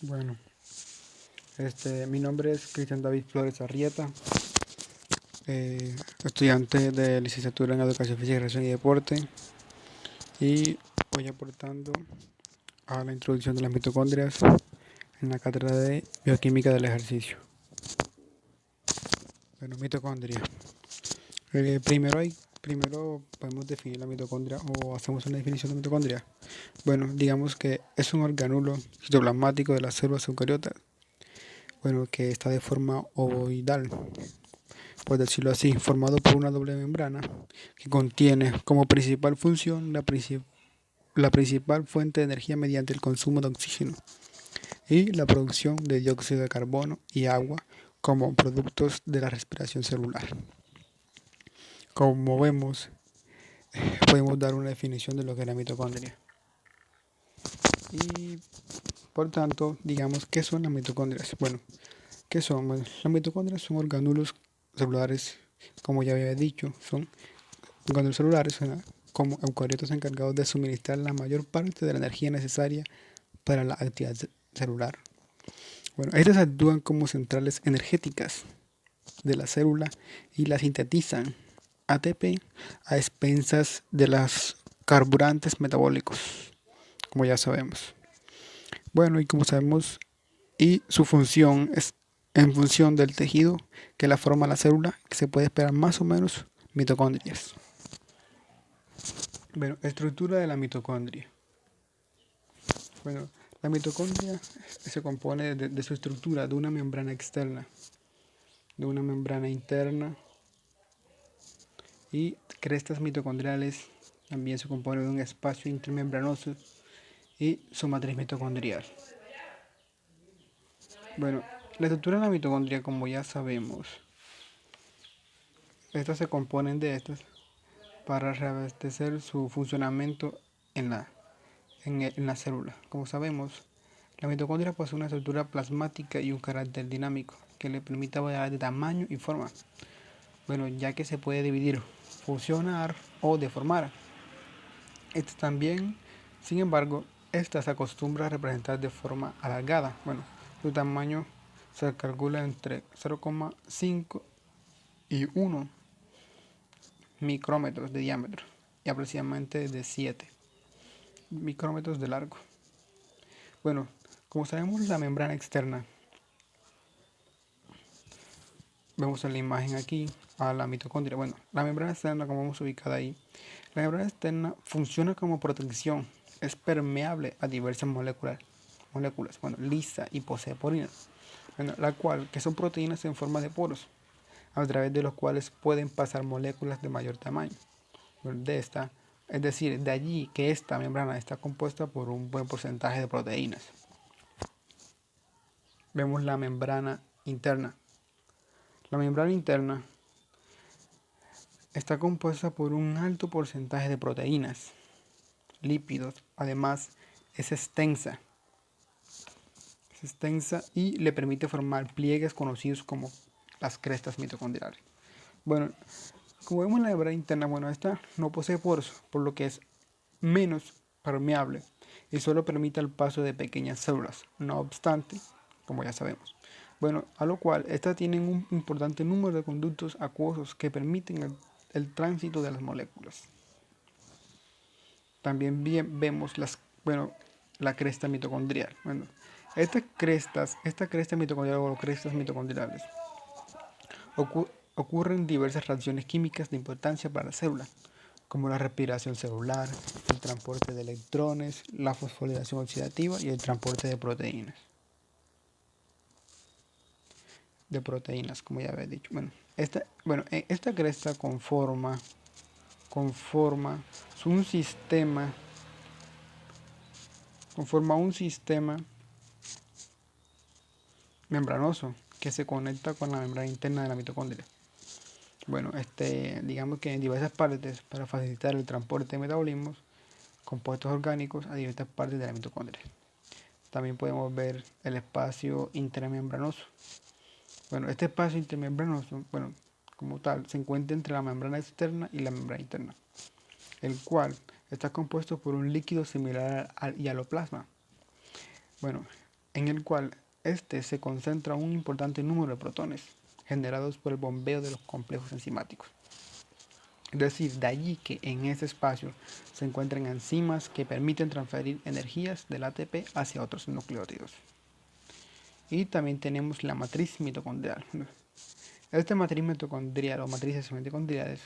Bueno, mi nombre es Cristian David Flores Arrieta, estudiante de licenciatura en Educación Física, Recreación y Deporte, y voy aportando a la introducción de las mitocondrias en la cátedra de Bioquímica del Ejercicio. Bueno, mitocondria. Primero podemos definir la mitocondria o hacemos una definición de mitocondria. Bueno, digamos que es un organulo citoplasmático de las células eucariotas, bueno, que está de forma ovoidal, por decirlo así, formado por una doble membrana que contiene como principal función la principal fuente de energía mediante el consumo de oxígeno y la producción de dióxido de carbono y agua como productos de la respiración celular. Como vemos, podemos dar una definición de lo que es la mitocondria. Y por tanto, digamos, ¿qué son las mitocondrias? Bueno, ¿qué son? Bueno, las mitocondrias son orgánulos celulares, como ya había dicho, son orgánulos celulares como eucariotas encargados de suministrar la mayor parte de la energía necesaria para la actividad celular. Bueno, estas actúan como centrales energéticas de la célula y la sintetizan ATP a expensas de los carburantes metabólicos, como ya sabemos. Bueno, y como sabemos, y su función es en función del tejido que la forma la célula, que se puede esperar más o menos mitocondrias. Bueno, estructura de la mitocondria. Bueno, la mitocondria se compone de su estructura de una membrana externa, de una membrana interna, y crestas mitocondriales también se compone de un espacio intermembranoso y su matriz mitocondrial. Bueno, la estructura de la mitocondria, como ya sabemos, estas se componen de estas para reabastecer su funcionamiento en la célula. Como sabemos, la mitocondria posee una estructura plasmática y un carácter dinámico que le permite variar de tamaño y forma. Bueno, ya que se puede dividir, fusionar o deformar. Esto también, sin embargo, esta se acostumbra a representar de forma alargada. Bueno, su tamaño se calcula entre 0,5 y 1 micrómetros de diámetro y aproximadamente de 7 micrómetros de largo. Bueno, como sabemos, la membrana externa, vemos en la imagen aquí a la mitocondria. Bueno, la membrana externa, como vemos ubicada ahí, la membrana externa funciona como protección, es permeable a diversas moléculas, bueno, lisa y posee porinas, bueno, la cual, que son proteínas en forma de poros, a través de los cuales pueden pasar moléculas de mayor tamaño. Bueno, es decir, de allí que esta membrana está compuesta por un buen porcentaje de proteínas. Vemos la membrana interna. La membrana interna está compuesta por un alto porcentaje de proteínas, lípidos, además es extensa y le permite formar pliegues conocidos como las crestas mitocondriales. Bueno, como vemos en la membrana interna, bueno, esta no posee poros, por lo que es menos permeable y solo permite el paso de pequeñas células. No obstante, como ya sabemos, bueno, a lo cual estas tienen un importante número de conductos acuosos que permiten el tránsito de las moléculas. También vemos la cresta mitocondrial. Bueno, esta cresta mitocondrial o crestas mitocondriales ocurren diversas reacciones químicas de importancia para la célula, como la respiración celular, el transporte de electrones, la fosforilación oxidativa y el transporte de proteínas. Como ya había dicho. Esta cresta conforma un sistema membranoso que se conecta con la membrana interna de la mitocondria. Bueno, digamos que en diversas partes para facilitar el transporte de metabolismos, compuestos orgánicos a diversas partes de la mitocondria. También podemos ver el espacio intermembranoso. Bueno, este espacio intermembranoso, como tal, se encuentra entre la membrana externa y la membrana interna, el cual está compuesto por un líquido similar al hialoplasma. Bueno, en el cual se concentra un importante número de protones generados por el bombeo de los complejos enzimáticos. Es decir, de allí que en ese espacio se encuentran enzimas que permiten transferir energías del ATP hacia otros nucleótidos. Y también tenemos la matriz mitocondrial. Esta matriz mitocondrial o matrices mitocondriales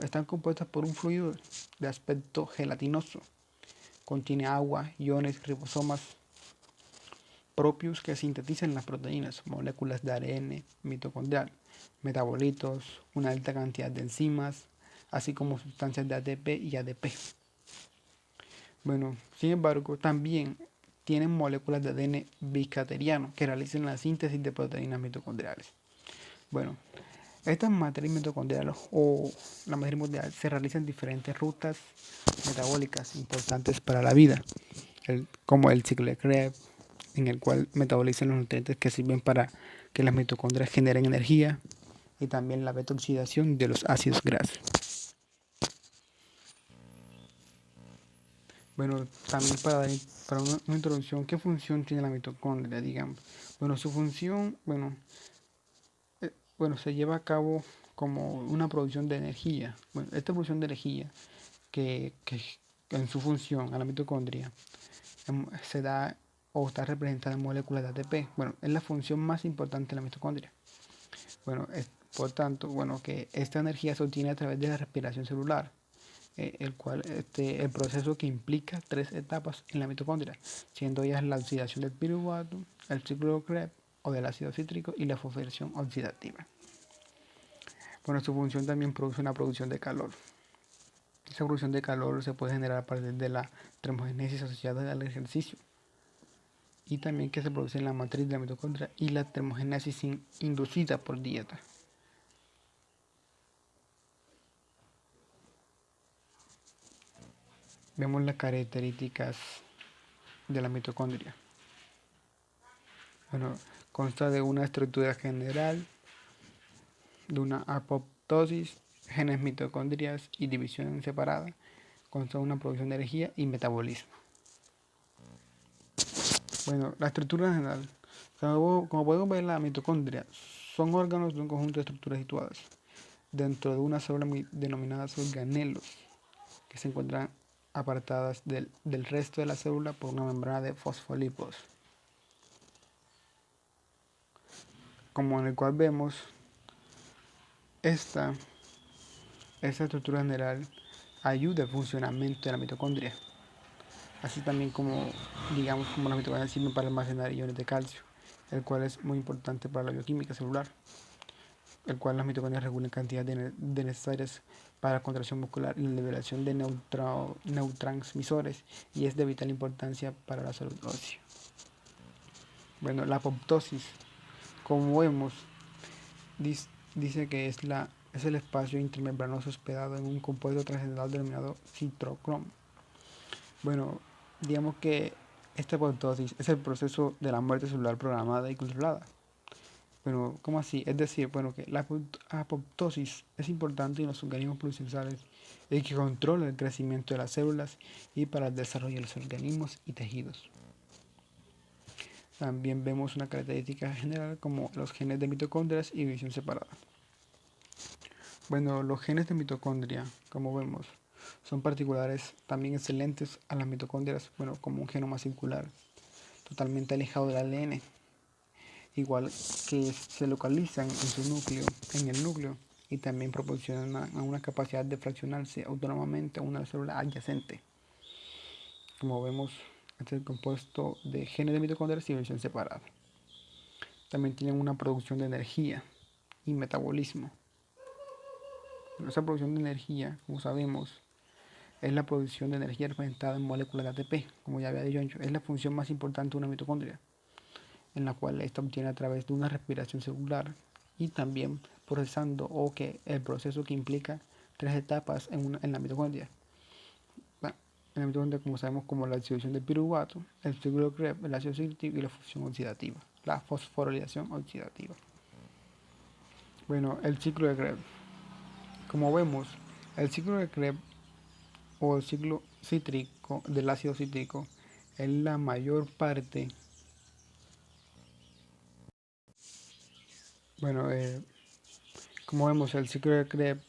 están compuestas por un fluido de aspecto gelatinoso. Contiene agua, iones, ribosomas propios que sintetizan las proteínas, moléculas de ARN mitocondrial, metabolitos, una alta cantidad de enzimas, así como sustancias de ATP y ADP. Sin embargo, también tienen moléculas de ADN bicateriano que realizan la síntesis de proteínas mitocondriales. Estas matrices mitocondriales o la matriz mitocondrial se realizan en diferentes rutas metabólicas importantes para la vida, como el ciclo de Krebs, en el cual metabolizan los nutrientes que sirven para que las mitocondrias generen energía, y también la beta-oxidación de los ácidos grasos. También para una introducción, ¿qué función tiene la mitocondria, digamos? Su función, se lleva a cabo como una producción de energía. Esta producción de energía que en su función a la mitocondria se da o está representada en moléculas de ATP. Es la función más importante de la mitocondria. Por tanto, que esta energía se obtiene a través de la respiración celular, el proceso que implica 3 etapas en la mitocondria, siendo ellas la oxidación del piruvato, el ciclo de Krebs o del ácido cítrico y la fosforilación oxidativa. Su función también produce una producción de calor. Esa producción de calor se puede generar a partir de la termogénesis asociada al ejercicio, y también que se produce en la matriz de la mitocondria y la termogénesis inducida por dieta. Vemos las características de la mitocondria. Consta de una estructura general, de una apoptosis, genes mitocondrias y división separada. Consta de una producción de energía y metabolismo. La estructura general. Como podemos ver, la mitocondria son órganos de un conjunto de estructuras situadas dentro de una célula denominadas organelos, que se encuentran apartadas del resto de la célula por una membrana de fosfolípidos. Como en el cual vemos, esta estructura general ayuda al funcionamiento de la mitocondria. Así también como las mitocondrias sirven para almacenar iones de calcio, el cual es muy importante para la bioquímica celular, el cual las mitocondrias regulan cantidades de necesarias para la contracción muscular y la liberación de neurotransmisores, y es de vital importancia para la salud ósea. La apoptosis, como vemos, dice que es el espacio intermembranoso hospedado en un compuesto transcendental denominado citocromo. Digamos que esta apoptosis es el proceso de la muerte celular programada y controlada. ¿Cómo así? Es decir, que la apoptosis es importante en los organismos pluricelulares y que controla el crecimiento de las células y para el desarrollo de los organismos y tejidos. También vemos una característica general como los genes de mitocondrias y división separada. Los genes de mitocondria, como vemos, son particulares, también excelentes a las mitocondrias, como un genoma circular, totalmente alejado del ADN, igual que se localizan en el núcleo, y también proporcionan una capacidad de fraccionarse autónomamente a una célula adyacente. Como vemos, este es el compuesto de genes de mitocondrias y división separada. También tienen una producción de energía y metabolismo. Esa producción de energía, como sabemos, es la producción de energía representada en moléculas de ATP, como ya había dicho, es la función más importante de una mitocondria, en la cual esta obtiene a través de una respiración celular y también procesando el proceso que implica 3 etapas en la mitocondria. En la mitocondria, como sabemos, como la oxidación del piruvato, el ciclo de Krebs, el ácido cítrico y la fusión oxidativa, la fosforilación oxidativa. El ciclo de Krebs. Como vemos, el ciclo de Krebs o el ciclo cítrico del ácido cítrico es la mayor parte Bueno, como vemos, el ciclo de Krebs,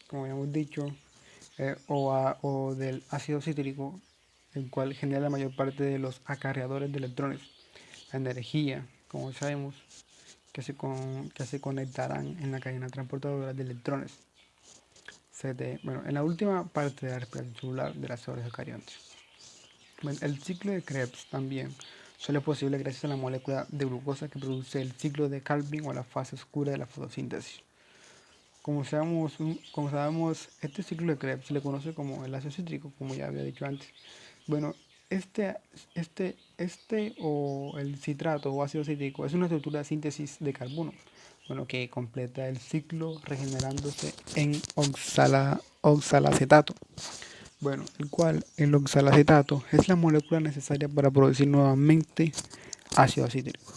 como habíamos dicho, o del ácido cítrico, el cual genera la mayor parte de los acarreadores de electrones, la energía, como sabemos, que se conectarán en la cadena transportadora de electrones. Bueno, en la última parte de la respiración celular de las células eucariontes. Bueno, el ciclo de Krebs también solo es posible gracias a la molécula de glucosa que produce el ciclo de Calvin o la fase oscura de la fotosíntesis. Como sabemos, este ciclo de Krebs se le conoce como el ácido cítrico, como ya había dicho antes. Bueno, este, este o el citrato o ácido cítrico es una estructura de síntesis de carbono, bueno, que completa el ciclo regenerándose en oxalacetato. Bueno, el oxalacetato es la molécula necesaria para producir nuevamente ácido cítrico.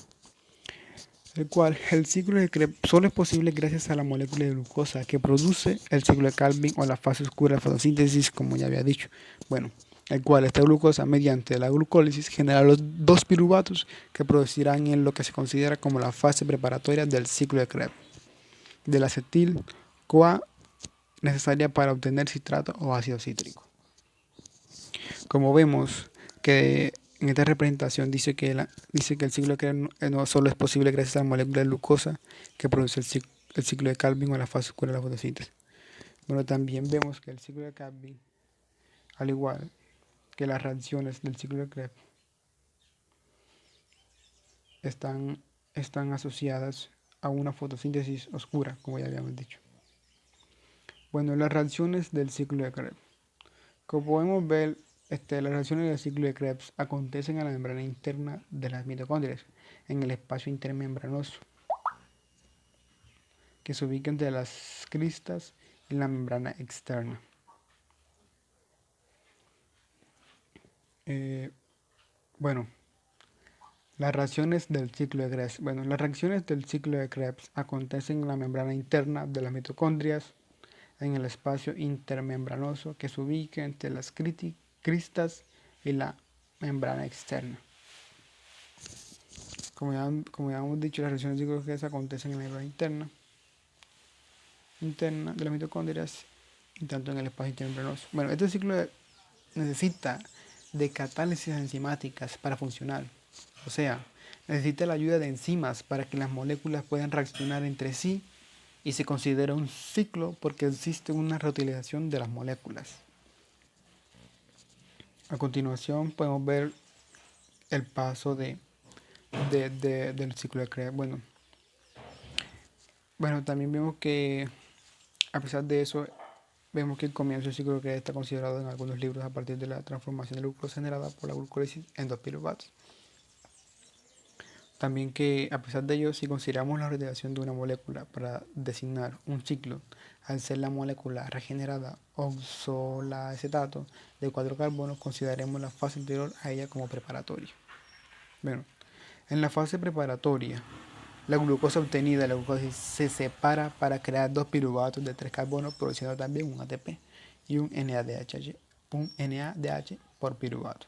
El ciclo de Krebs solo es posible gracias a la molécula de glucosa que produce el ciclo de Calvin o la fase oscura de fotosíntesis, como ya había dicho. Bueno, esta glucosa, mediante la glucólisis, genera los dos piruvatos que producirán en lo que se considera como la fase preparatoria del ciclo de Krebs, del acetil-CoA necesaria para obtener citrato o ácido cítrico. Como vemos que en esta representación dice que el ciclo de Krebs no solo es posible gracias a la molécula de glucosa que produce el ciclo de Calvin o la fase oscura de la fotosíntesis. Bueno, también vemos que el ciclo de Calvin, al igual que las reacciones del ciclo de Krebs, están asociadas a una fotosíntesis oscura, como ya habíamos dicho. Bueno, las reacciones del ciclo de Krebs. Como podemos ver, las reacciones del ciclo de Krebs acontecen en la membrana interna de las mitocondrias, en el espacio intermembranoso, que se ubica entre las cristas y la membrana externa. Bueno, las reacciones del ciclo de Krebs. Bueno, las reacciones del ciclo de Krebs acontecen en la membrana interna de las mitocondrias, en el espacio intermembranoso que se ubica entre las cristas y la membrana externa. Como ya hemos dicho, las reacciones cíclicas acontecen en la membrana interna de las mitocondrias y tanto en el espacio intermembranoso. Bueno, este ciclo necesita de catálisis enzimáticas para funcionar. O sea, necesita la ayuda de enzimas para que las moléculas puedan reaccionar entre sí y se considera un ciclo porque existe una reutilización de las moléculas. A continuación podemos ver el paso del ciclo de Krebs. Bueno, también vemos que a pesar de eso, vemos que el comienzo del ciclo de Krebs está considerado en algunos libros a partir de la transformación de glucosa generada por la glucólisis en 2 piruvatos. También que a pesar de ello, si consideramos la reutilización de una molécula para designar un ciclo, al ser la molécula regenerada oxalacetato de 4 carbonos, consideraremos la fase anterior a ella como preparatoria. Bueno, en la fase preparatoria, la glucosa obtenida de la glucólisis se separa para crear 2 piruvatos de 3 carbonos, produciendo también un ATP y un NADH por piruvato.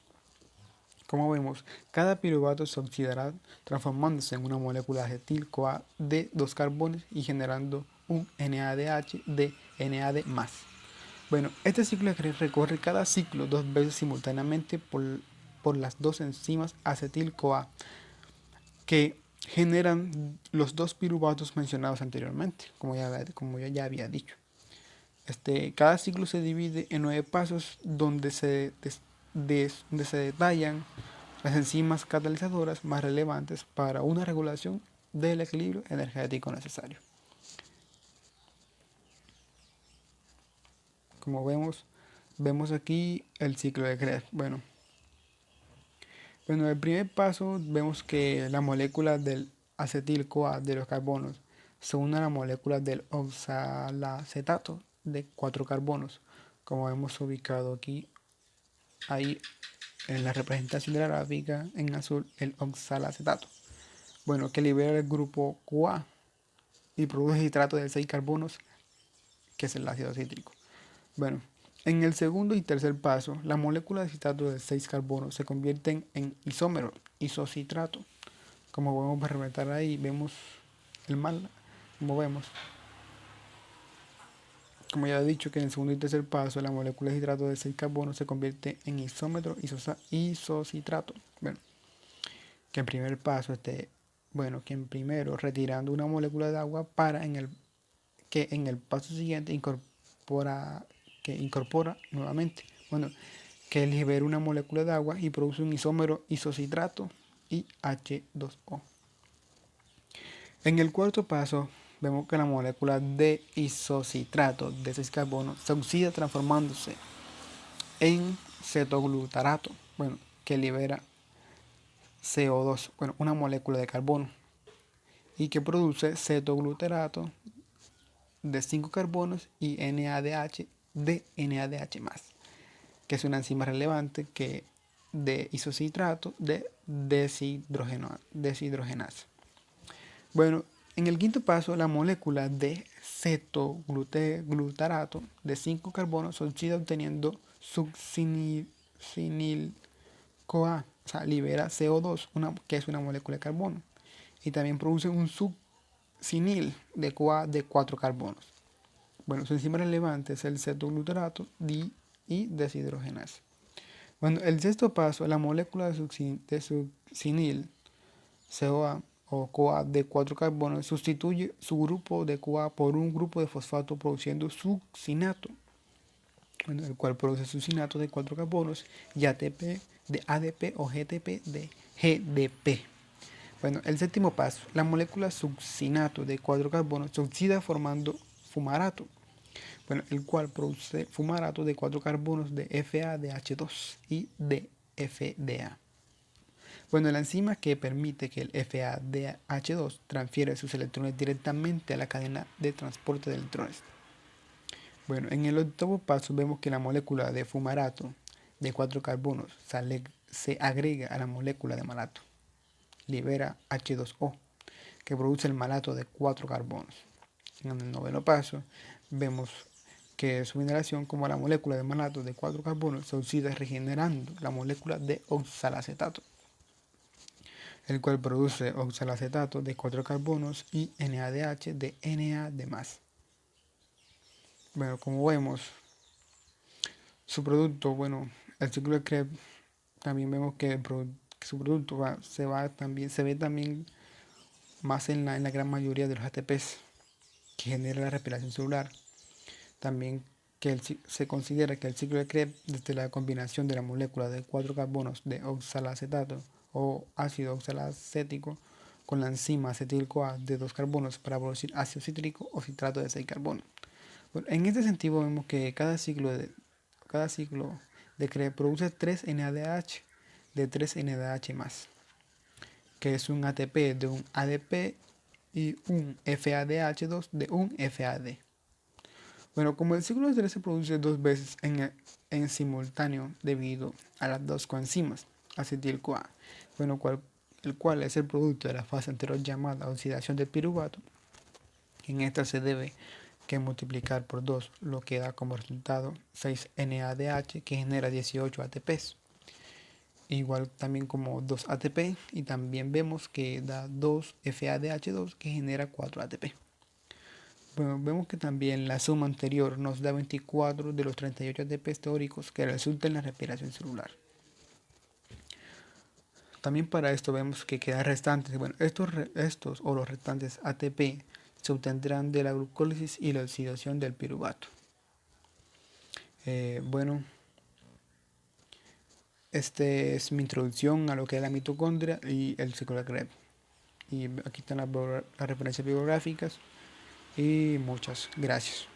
Como vemos, cada piruvato se oxidará transformándose en una molécula de acetil-CoA de 2 carbones y generando un NADH de NAD+. Bueno, este ciclo de Krebs recorre cada ciclo 2 veces simultáneamente por las 2 enzimas acetil-CoA que generan los 2 piruvatos mencionados anteriormente, como ya había dicho. Cada ciclo se divide en 9 pasos donde se detallan las enzimas catalizadoras más relevantes para una regulación del equilibrio energético necesario. Como vemos aquí el ciclo de Krebs. Bueno, el primer paso vemos que la molécula del acetil-CoA de los carbonos se une a la molécula del oxalacetato de 4 carbonos, como hemos ubicado aquí, ahí en la representación de la gráfica en azul, el oxalacetato. Bueno, que libera el grupo CoA y produce citrato de 6 carbonos, que es el ácido cítrico. Bueno, en el segundo y tercer paso, la molécula de citrato de 6 carbonos se convierten en isómero, isocitrato. Como podemos representar ahí, vemos el mal, como vemos. Como ya he dicho que en el segundo y tercer paso la molécula de hidrato de 6 carbono se convierte en isómetro isocitrato. Bueno, que el primer paso que en primero retirando una molécula de agua para que en el paso siguiente incorpora nuevamente. Bueno, que libera una molécula de agua y produce un isómero isocitrato y H2O. En el cuarto paso vemos que la molécula de isocitrato de 6 carbono se oxida transformándose en cetoglutarato, bueno, que libera CO2, bueno, una molécula de carbono, y que produce cetoglutarato de 5 carbonos y NADH de NADH+, que es una enzima relevante que de isocitrato de deshidrogenasa. Bueno, en el quinto paso, la molécula de cetoglutarato de 5 carbonos se oxida obteniendo succinil-CoA, o sea, libera CO2, que es una molécula de carbono, y también produce un succinil de CoA de 4 carbonos. Bueno, su enzima relevante es el cetoglutarato y deshidrogenasa. Bueno, el sexto paso, la molécula de succinil CoA o CoA de 4 carbonos sustituye su grupo de CoA por un grupo de fosfato produciendo succinato, bueno, el cual produce succinato de 4 carbonos y ATP de ADP o GTP de GDP. Bueno, el séptimo paso, la molécula succinato de 4 carbonos se oxida formando fumarato, bueno, el cual produce fumarato de 4 carbonos de FADH2 y de FDA. Bueno, la enzima que permite que el FADH2 transfiera sus electrones directamente a la cadena de transporte de electrones. Bueno, en el octavo paso vemos que la molécula de fumarato de 4 carbonos se agrega a la molécula de malato. Libera H2O, que produce el malato de 4 carbonos. En el noveno paso vemos que su mineralización como la molécula de malato de 4 carbonos se oxida regenerando la molécula de oxalacetato, el cual produce oxalacetato de 4 carbonos y NADH de NAD+. Bueno, como vemos, su producto, bueno, el ciclo de Krebs, también vemos que su producto se ve también más en la gran mayoría de los ATPs que genera la respiración celular. También que se considera que el ciclo de Krebs, desde la combinación de la molécula de 4 carbonos de oxalacetato o ácido oxalacético con la enzima acetil-CoA de 2 carbonos para producir ácido cítrico o citrato de 6 carbonos. Bueno, en este sentido vemos que cada ciclo de Krebs produce 3 NADH de 3 NADH+, que es un ATP de un ADP y un FADH2 de un FAD. Bueno, como el ciclo de Krebs se produce 2 veces en simultáneo debido a las 2 coenzimas acetil-CoA, bueno, el cual es el producto de la fase anterior llamada oxidación del piruvato. En esta se debe que multiplicar por 2, lo que da como resultado 6 NADH que genera 18 ATPs. Igual también como 2 ATP y también vemos que da 2 FADH2 que genera 4 ATP. Bueno, vemos que también la suma anterior nos da 24 de los 38 ATPs teóricos que resultan en la respiración celular. También para esto vemos que quedan restantes. Bueno, estos o los restantes ATP se obtendrán de la glucólisis y la oxidación del piruvato. Bueno, esta es mi introducción a lo que es la mitocondria y el ciclo de Krebs. Y aquí están las referencias bibliográficas y muchas gracias.